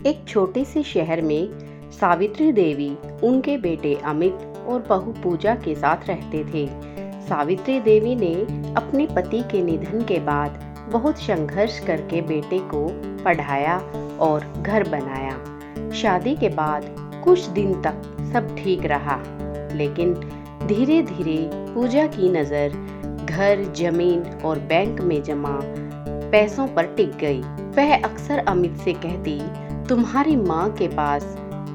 एक छोटे से शहर में सावित्री देवी उनके बेटे अमित और बहू पूजा के साथ रहते थे। सावित्री देवी ने अपने पति के निधन के बाद बहुत संघर्ष करके बेटे को पढ़ाया और घर बनाया। शादी के बाद कुछ दिन तक सब ठीक रहा, लेकिन धीरे धीरे पूजा की नज़र घर, जमीन और बैंक में जमा पैसों पर टिक गई। वह अक्सर अमित से कहती, तुम्हारी माँ के पास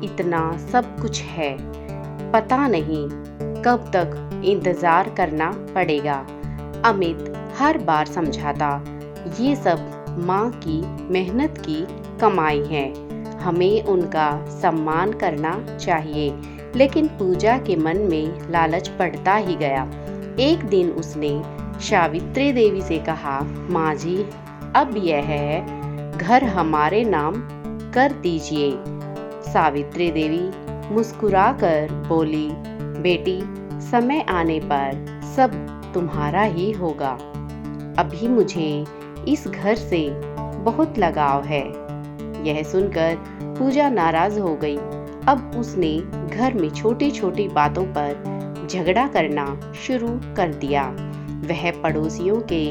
इतना सब कुछ है, पता नहीं कब तक इंतजार करना पड़ेगा। अमित हर बार समझाता, ये सब माँ की मेहनत की कमाई है, हमें उनका सम्मान करना चाहिए। लेकिन पूजा के मन में लालच बढ़ता ही गया। एक दिन उसने सावित्री देवी से कहा, माँ जी, अब यह घर हमारे नाम कर दीजिए। सावित्री देवी मुस्कुराकर बोली, बेटी, समय आने पर सब तुम्हारा ही होगा। अभी मुझे इस घर से बहुत लगाव है। यह सुनकर पूजा नाराज हो गई। अब उसने घर में छोटी छोटी बातों पर झगड़ा करना शुरू कर दिया। वह पड़ोसियों के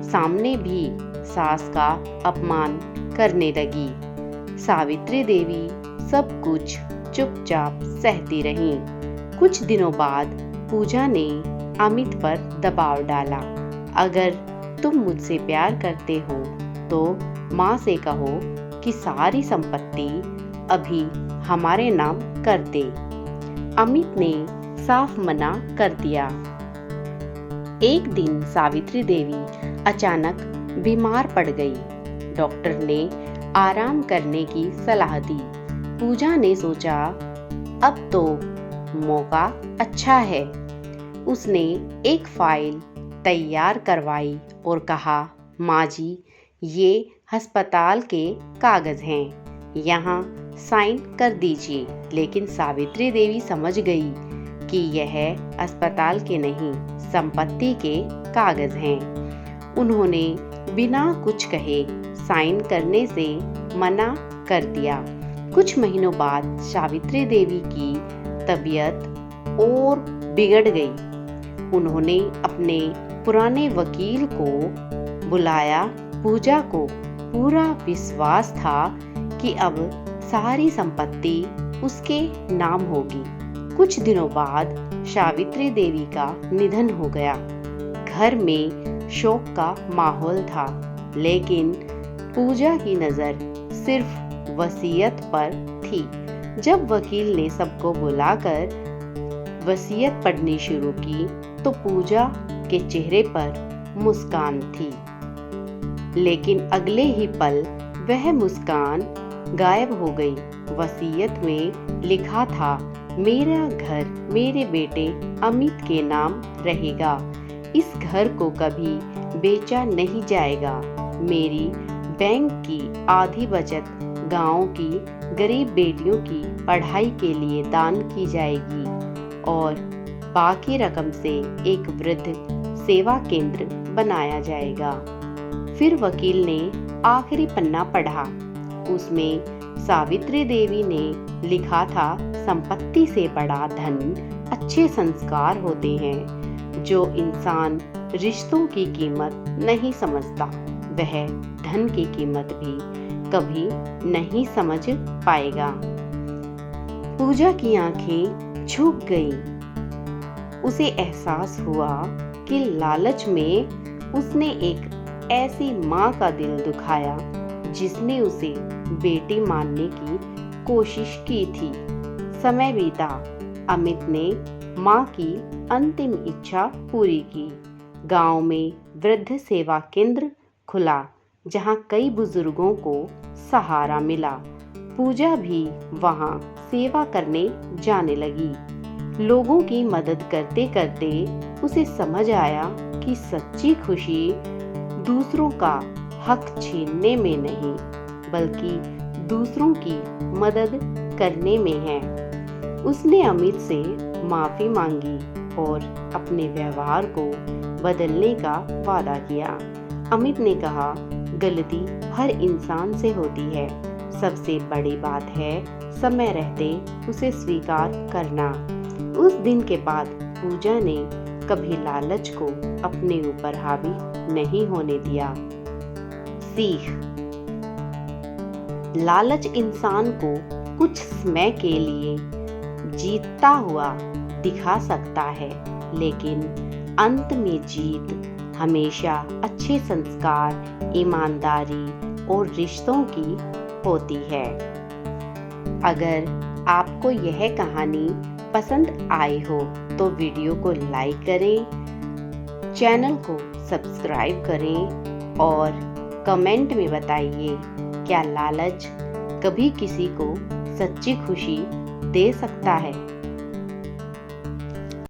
सामने भी सास का अपमान करने लगी। सावित्री देवी सब कुछ चुपचाप सहती रही। कुछ दिनों बाद पूजा ने अमित पर दबाव डाला, अगर तुम मुझसे प्यार करते हो तो माँ से कहो कि सारी संपत्ति अभी हमारे नाम कर दे। अमित ने साफ मना कर दिया। एक दिन सावित्री देवी अचानक बीमार पड़ गई। डॉक्टर ने आराम करने की सलाह दी। पूजा ने सोचा, अब तो मौका अच्छा है। उसने एक फाइल तैयार करवाई और कहा, माँ जी, ये अस्पताल के कागज हैं, यहाँ साइन कर दीजिए। लेकिन सावित्री देवी समझ गई कि यह अस्पताल के नहीं, संपत्ति के कागज हैं। उन्होंने बिना कुछ कहे साइन करने से मना कर दिया। कुछ महीनों बाद सावित्री देवी की तबीयत और बिगड़ गई। उन्होंने अपने पुराने वकील को बुलाया। पूजा को पूरा विश्वास था कि अब सारी संपत्ति उसके नाम होगी। कुछ दिनों बाद सावित्री देवी का निधन हो गया। घर में शोक का माहौल था, लेकिन पूजा की नज़र सिर्फ वसीयत पर थी। जब वकील ने सबको बुलाकर वसीयत पढ़नी शुरू की तो पूजा के चेहरे पर मुस्कान थी, लेकिन अगले ही पल वह मुस्कान गायब हो गई। वसीयत में लिखा था, मेरा घर मेरे बेटे अमित के नाम रहेगा। इस घर को कभी बेचा नहीं जाएगा। मेरी बैंक की आधी बचत गांव की गरीब बेटियों की पढ़ाई के लिए दान की जाएगी और बाकी रकम से एक वृद्ध सेवा केंद्र बनाया जाएगा। फिर वकील ने आखिरी पन्ना पढ़ा। उसमें सावित्री देवी ने लिखा था, संपत्ति से बड़ा धन अच्छे संस्कार होते हैं। जो इंसान रिश्तों की कीमत नहीं समझता, वह धन की कीमत भी कभी नहीं समझ पाएगा। पूजा की आंखें झुक गईं। उसे एहसास हुआ कि लालच में उसने एक ऐसी माँ का दिल दुखाया जिसने उसे बेटी मानने की कोशिश की थी। समय बीता। अमित ने माँ की अंतिम इच्छा पूरी की। गांव में वृद्ध सेवा केंद्र खुला, जहां कई बुजुर्गों को सहारा मिला। पूजा भी वहां सेवा करने जाने लगी। लोगों की मदद करते करते उसे समझ आया कि सच्ची खुशी दूसरों का हक छीनने में नहीं, बल्कि दूसरों की मदद करने में है। उसने अमित से माफी मांगी और अपने व्यवहार को बदलने का वादा किया। अमित ने कहा, गलती हर इंसान से होती है, सबसे बड़ी बात है समय रहते उसे स्वीकार करना। उस दिन के बाद पूजा ने कभी लालच को अपने ऊपर हावी नहीं होने दिया। सीख: लालच इंसान को कुछ समय के लिए जीतता हुआ दिखा सकता है, लेकिन अंत में जीत हमेशा अच्छे संस्कार, ईमानदारी और रिश्तों की होती है। अगर आपको यह कहानी पसंद आई हो तो वीडियो को लाइक करें, चैनल को सब्सक्राइब करें और कमेंट में बताइए, क्या लालच कभी किसी को सच्ची खुशी दे सकता है?